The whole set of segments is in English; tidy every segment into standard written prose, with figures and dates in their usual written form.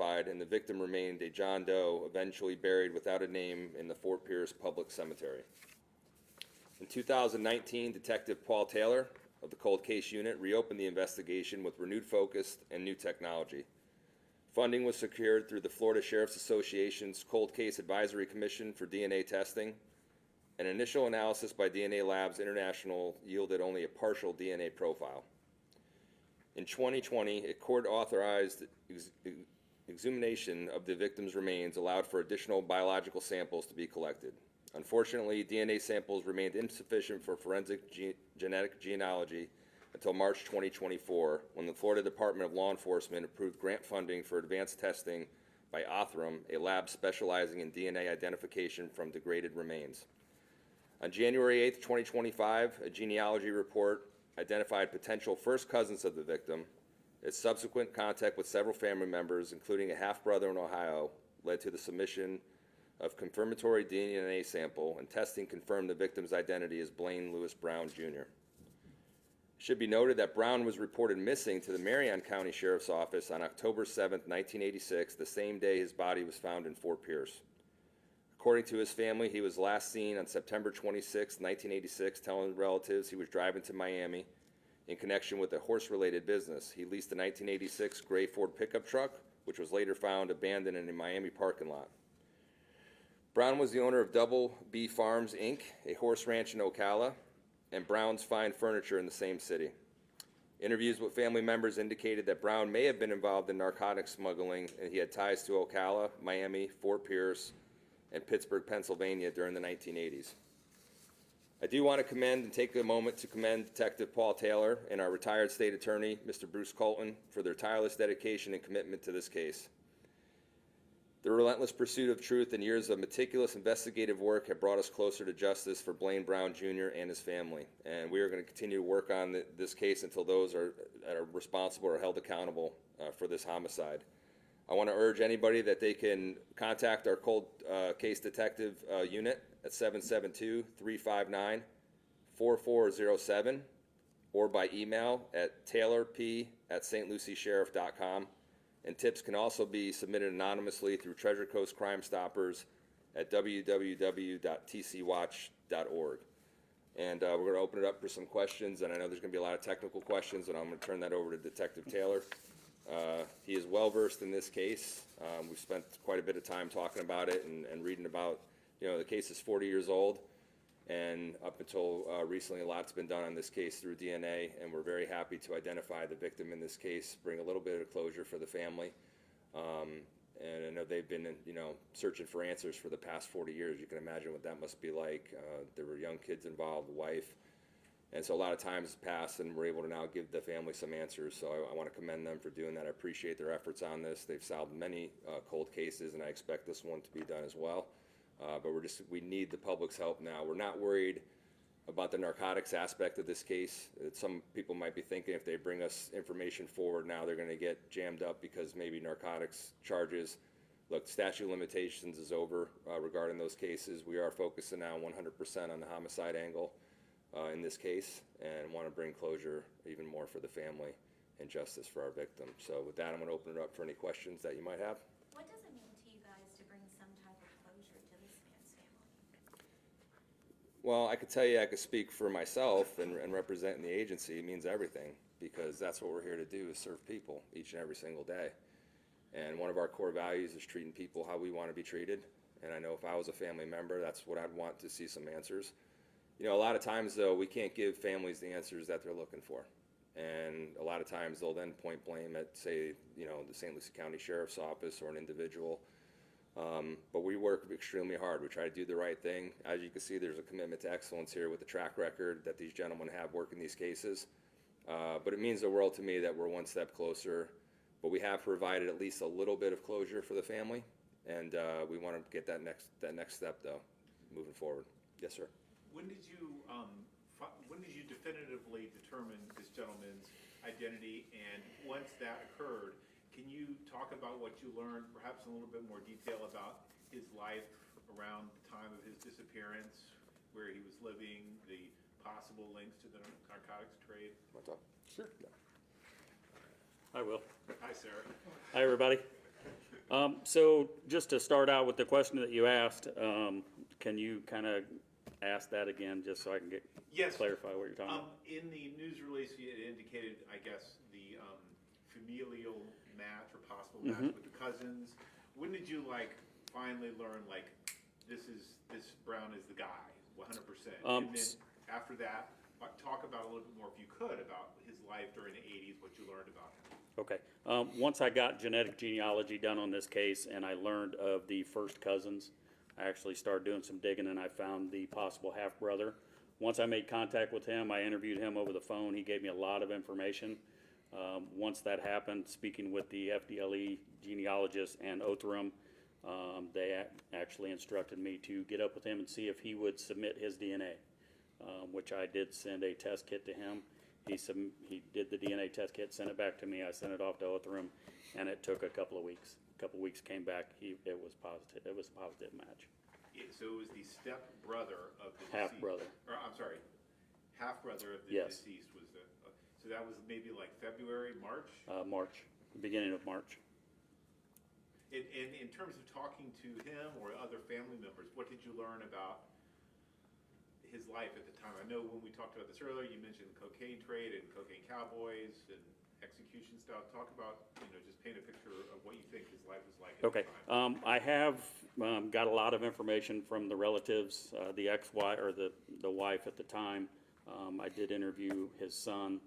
identified, and the victim remained a John Doe, eventually buried without a name in the Fort Pierce Public Cemetery. In 2019, Detective Paul Taylor of the Cold Case Unit reopened the investigation with renewed focus and new technology. Funding was secured through the Florida Sheriff's Association's Cold Case Advisory Commission for DNA testing. An initial analysis by DNA Labs International yielded only a partial DNA profile. In 2020, a court-authorized exhumation of the victim's remains allowed for additional biological samples to be collected. Unfortunately, DNA samples remained insufficient for forensic genetic genealogy until March 2024, when the Florida Department of Law Enforcement approved grant funding for advanced testing by Othram, a lab specializing in DNA identification from degraded remains. On January 8, 2025, a genealogy report identified potential first cousins of the victim. Its subsequent contact with several family members, including a half-brother in Ohio, led to the submission of confirmatory DNA sample, and testing confirmed the victim's identity as Blaine Lewis Brown, Jr. It should be noted that Brown was reported missing to the Marion County Sheriff's Office on October 7, 1986, the same day his body was found in Fort Pierce. According to his family, he was last seen on September 26, 1986, telling relatives he was driving to Miami in connection with a horse-related business. He leased a 1986 gray Ford pickup truck, which was later found abandoned in a Miami parking lot. Brown was the owner of Double B Farms, Inc., a horse ranch in Ocala, and Brown's Fine Furniture in the same city. Interviews with family members indicated that Brown may have been involved in narcotics smuggling, and he had ties to Ocala, Miami, Fort Pierce, and Pittsburgh, Pennsylvania during the 1980s. I do want to commend and take a moment to commend Detective Paul Taylor and our retired state attorney, Mr. Bruce Colton, for their tireless dedication and commitment to this case. The relentless pursuit of truth and years of meticulous investigative work have brought us closer to justice for Blaine Brown Jr. and his family, and we are going to continue to work on this case until those that are responsible are held accountable for this homicide. I want to urge anybody that they can contact our cold case detective unit at 772-359-4407 or by email at taylorp@stluciesheriff.com. And tips can also be submitted anonymously through Treasure Coast Crime Stoppers at www.tcwatch.org. And we're going to open it up for some questions, and I know there's going to be a lot of technical questions, and I'm going to turn that over to Detective Taylor. He is well-versed in this case. We've spent quite a bit of time talking about it and reading about, the case is 40 years old, and up until recently, a lot's been done on this case through DNA, and we're very happy to identify the victim in this case, bring a little bit of closure for the family. And I know they've been, searching for answers for the past 40 years. You can imagine what that must be like. There were young kids involved, wife. And so a lot of time has passed, and we're able to now give the family some answers. So I want to commend them for doing that. I appreciate their efforts on this. They've solved many cold cases, and I expect this one to be done as well. But we need the public's help now. We're not worried about the narcotics aspect of this case. Some people might be thinking if they bring us information forward now, they're going to get jammed up because maybe narcotics charges. Look, statute of limitations is over regarding those cases. We are focusing now 100% on the homicide angle in this case, and want to bring closure even more for the family and justice for our victim. So with that, I'm going to open it up for any questions that you might have. What does it mean to you guys to bring some type of closure to this man's family? Well, I could tell you, I could speak for myself and representing the agency. It means everything, because that's what we're here to do, is serve people each and every single day. And one of our core values is treating people how we want to be treated. And I know if I was a family member, that's what I'd want to see, some answers. A lot of times, though, we can't give families the answers that they're looking for. And a lot of times they'll then point blame at, say, the St. Lucie County Sheriff's Office or an individual. But we work extremely hard. We try to do the right thing. As you can see, there's a commitment to excellence here with the track record that these gentlemen have working these cases. But it means the world to me that we're one step closer. But we have provided at least a little bit of closure for the family. And we want to get that next step, though, moving forward. Yes, sir. When did you definitively determine this gentleman's identity, and once that occurred, can you talk about what you learned, perhaps in a little bit more detail about his life around the time of his disappearance, where he was living, the possible links to the narcotics trade? Want to talk? Sure. Yeah. I will. Hi, Sarah. Hi, everybody. So just to start out with the question that you asked, can you kind of ask that again, just so I can Yes. clarify what you're talking about? In the news release, it indicated, I guess, the familial match or possible match with the cousins. When did you finally learn this Brown is the guy, 100%? And then after that, talk about a little bit more, if you could, about his life during the 80s, what you learned about him. Okay. Once I got genetic genealogy done on this case and I learned of the first cousins, I actually started doing some digging and I found the possible half-brother. Once I made contact with him, I interviewed him over the phone. He gave me a lot of information. Once that happened, speaking with the FDLE genealogist and Othram, they actually instructed me to get up with him and see if he would submit his DNA, which I did send a test kit to him. He did the DNA test kit, sent it back to me. I sent it off to Othram, and it took a couple of weeks. A couple of weeks came back. It was positive. It was a positive match. So it was the step-brother of the Half-brother. deceased. Or, I'm sorry, half-brother of the Yes. deceased was the, so that was maybe February, March? March, beginning of March. And in terms of talking to him or other family members, what did you learn about his life at the time? I know when we talked about this earlier, you mentioned cocaine trade and cocaine cowboys and execution style. Talk about, just paint a picture of what you think his life was like at Okay. the time. I have got a lot of information from the relatives, the ex-wife or the wife at the time. I did interview his son,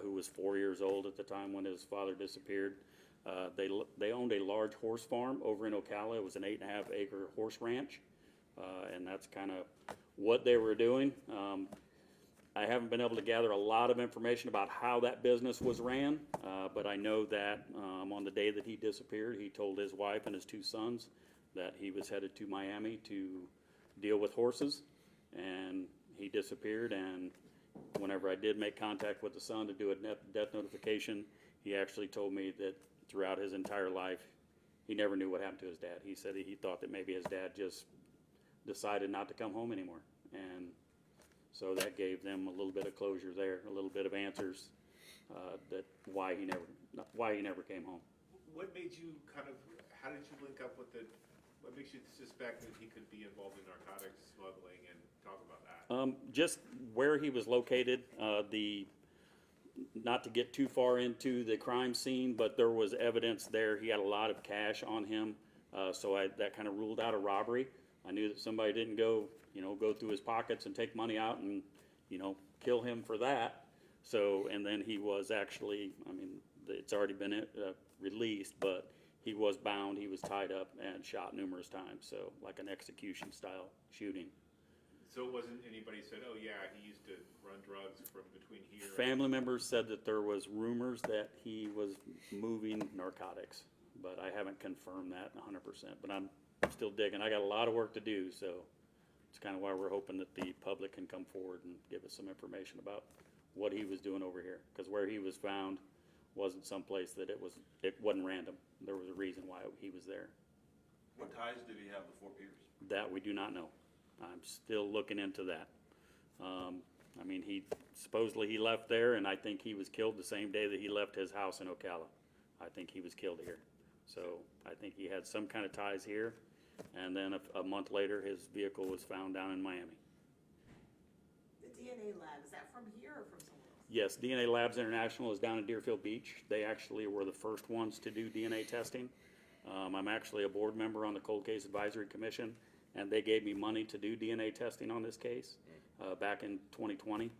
who was 4 years old at the time when his father disappeared. They owned a large horse farm over in Ocala. It was an 8.5 acre horse ranch, and that's kind of what they were doing. I haven't been able to gather a lot of information about how that business was ran, but I know that on the day that he disappeared, he told his wife and his two sons that he was headed to Miami to deal with horses, and he disappeared. And whenever I did make contact with the son to do a death notification, he actually told me that throughout his entire life, he never knew what happened to his dad. He said he thought that maybe his dad just decided not to come home anymore. And so that gave them a little bit of closure there, a little bit of answers that why he never came home. What made you how did you link up with what makes you suspect that he could be involved in narcotics smuggling, and talk about that? Just where he was located, not to get too far into the crime scene, but there was evidence there. He had a lot of cash on him, so that kind of ruled out a robbery. I knew that somebody didn't go through his pockets and take money out and, kill him for that. So, and then he was actually, it's already been released, but he was bound, he was tied up and shot numerous times. So, like an execution style shooting. So it wasn't anybody said, oh yeah, he used to run drugs from between here. Family members said that there was rumors that he was moving narcotics, but I haven't confirmed that 100%. But I'm still digging. I got a lot of work to do, so it's kind of why we're hoping that the public can come forward and give us some information about what he was doing over here. Because where he was found wasn't someplace that it wasn't random. There was a reason why he was there. What ties did he have before Pierce? That we do not know. I'm still looking into that. He supposedly he left there, and I think he was killed the same day that he left his house in Ocala. I think he was killed here. So I think he had some kind of ties here, and then a month later, his vehicle was found down in Miami. The DNA lab, is that from here or from somewhere else? Yes, DNA Labs International is down in Deerfield Beach. They actually were the first ones to do DNA testing. I'm actually a board member on the Cold Case Advisory Commission, and they gave me money to do DNA testing on this case back in 2020,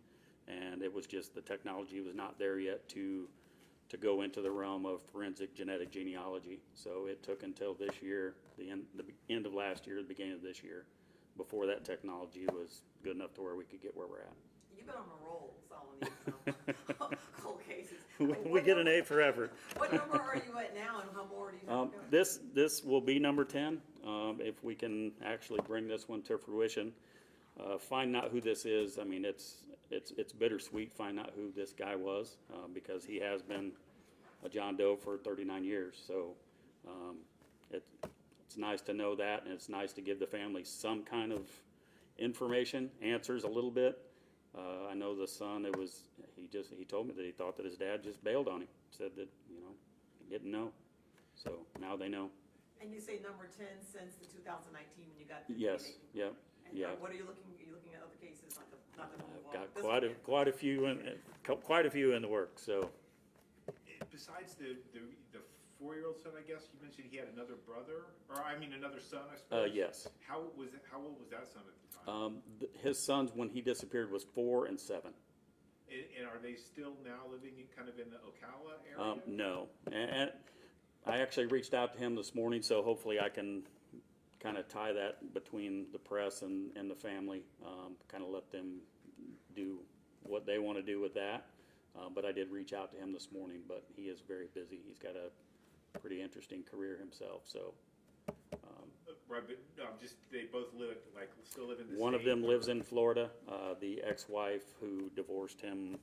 and it was just the technology was not there yet to go into the realm of forensic genetic genealogy. So it took until this year, the end of last year, the beginning of this year, before that technology was good enough to where we could get where we're at. You've been on a roll solving these cold cases. We get an A for effort. What number are you at now, and how more do you have to go? This will be number 10, if we can actually bring this one to fruition. Find out who this is. It's bittersweet finding out who this guy was, because he has been a John Doe for 39 years. So it's nice to know that, and it's nice to give the family some kind of information, answers a little bit. I know the son, he told me that he thought that his dad just bailed on him, said that, he didn't know. So now they know. And you say number 10 since the 2019 when you got the Yes, DNA? yeah, And yeah. What are you looking at other cases, not to move on? Got This quite a few in the works, so. Besides the 4-year-old son, I guess, you mentioned he had another brother, or I mean, another son, I suppose? Yes. How old was that son at the time? His sons, when he disappeared, was 4 and 7. And are they still now living kind of in the Ocala area? No, and I actually reached out to him this morning, so hopefully I can kind of tie that between the press and the family, kind of let them do what they want to do with that. But I did reach out to him this morning, but he is very busy. He's got a pretty interesting career himself, so. Right, but they both still live in the state? One of them lives in Florida. The ex-wife who divorced him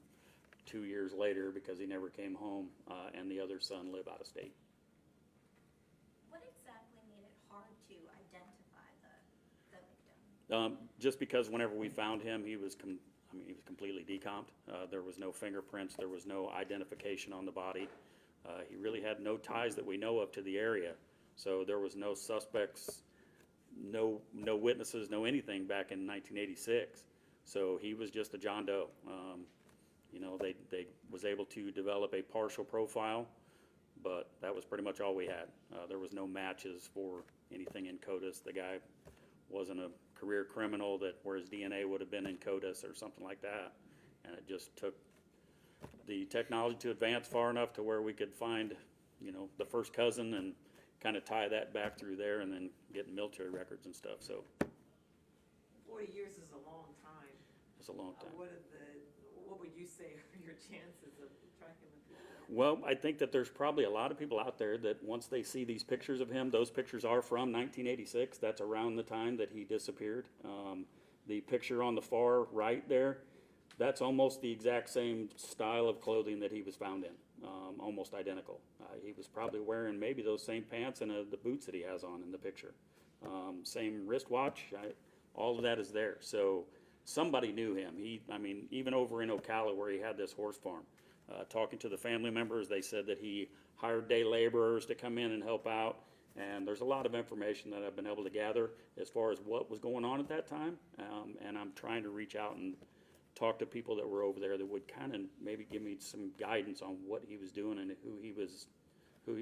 2 years later because he never came home, and the other son live out of state. What exactly made it hard to identify the victim? Just because whenever we found him, he was completely decomped. There was no fingerprints. There was no identification on the body. He really had no ties that we know of to the area. So there was no suspects, no witnesses, no anything back in 1986. So he was just a John Doe. They was able to develop a partial profile, but that was pretty much all we had. There was no matches for anything in CODIS. The guy wasn't a career criminal where his DNA would have been in CODIS or something like that. And it just took the technology to advance far enough to where we could find, the first cousin and kind of tie that back through there and then get military records and stuff. So 40 years is a long time. it's a long time. What would you say are your chances of tracking the people? Well, I think that there's probably a lot of people out there that once they see these pictures of him, those pictures are from 1986. That's around the time that he disappeared. The picture on the far right there, that's almost the exact same style of clothing that he was found in, almost identical. He was probably wearing maybe those same pants and the boots that he has on in the picture. Same wristwatch, all of that is there. So somebody knew him. Even over in Ocala where he had this horse farm, talking to the family members, they said that he hired day laborers to come in and help out. And there's a lot of information that I've been able to gather as far as what was going on at that time. And I'm trying to reach out and talk to people that were over there that would kind of maybe give me some guidance on what he was doing and who he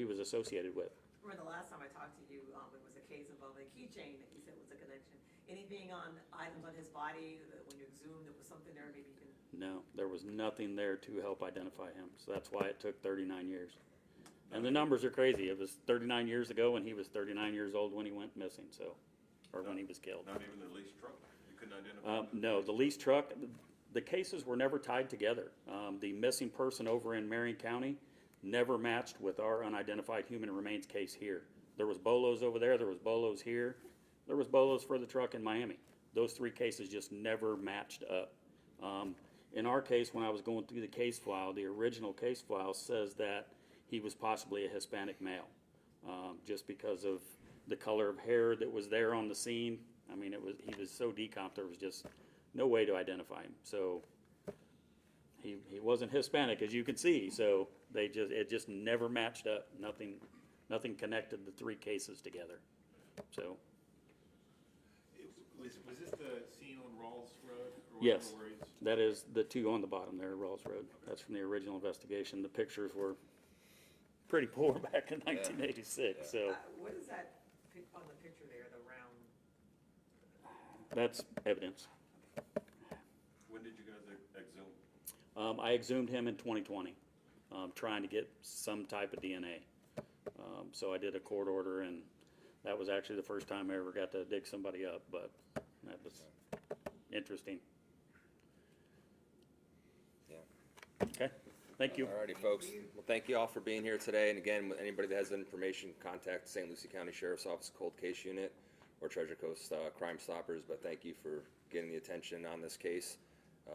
was associated with. Remember the last time I talked to you, it was a case involving a keychain that you said was a connection. Anything on items on his body that when you exhumed, there was something there, maybe you can? No, there was nothing there to help identify him. So that's why it took 39 years. And the numbers are crazy. It was 39 years ago, and he was 39 years old when he went missing, or when he was killed. Not even the leased truck? You couldn't identify him? No, the leased truck, the cases were never tied together. The missing person over in Marion County never matched with our unidentified human remains case here. There was bolos over there, there was bolos here, there was bolos for the truck in Miami. Those 3 cases just never matched up. In our case, when I was going through the case file, the original case file says that he was possibly a Hispanic male, just because of the color of hair that was there on the scene. He was so decomped, there was just no way to identify him. So he wasn't Hispanic, as you can see. So it just never matched up. Nothing connected the 3 cases together. So Was this the scene on Rawls Road? Or yes, where he's- that is the 2 on the bottom there, Rawls Road. That's from the original investigation. The pictures were pretty poor back in 1986. So What is that on the picture there, the round? that's evidence. When did you guys exhume? I exhumed him in 2020, trying to get some type of DNA. So I did a court order, and that was actually the first time I ever got to dig somebody up, but that was interesting. Yeah. Okay, thank you. Alrighty, folks. Well, thank you all for being here today. And again, anybody that has information, contact St. Lucie County Sheriff's Office Cold Case Unit or Treasure Coast Crime Stoppers. But thank you for getting the attention on this case.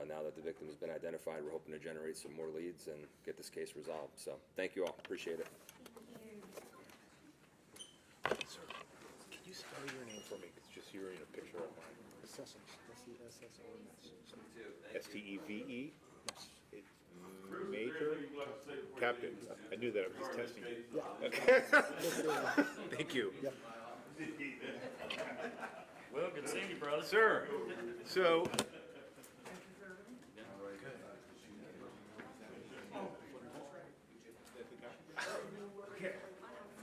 Now that the victim has been identified, we're hoping to generate some more leads and get this case resolved. So thank you all. Appreciate it. Sir, can you spell your name for me? It's just you're in a picture of mine. Sessom. S-E-S-S-O-M-S. S-T-E-V-E. Maker. Captain. I knew that. I was just testing you. Okay. Thank you. Well, good seeing you, brother. Sir, so. Okay.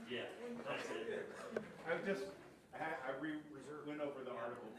Yeah, that's it. I was just, I went over the article.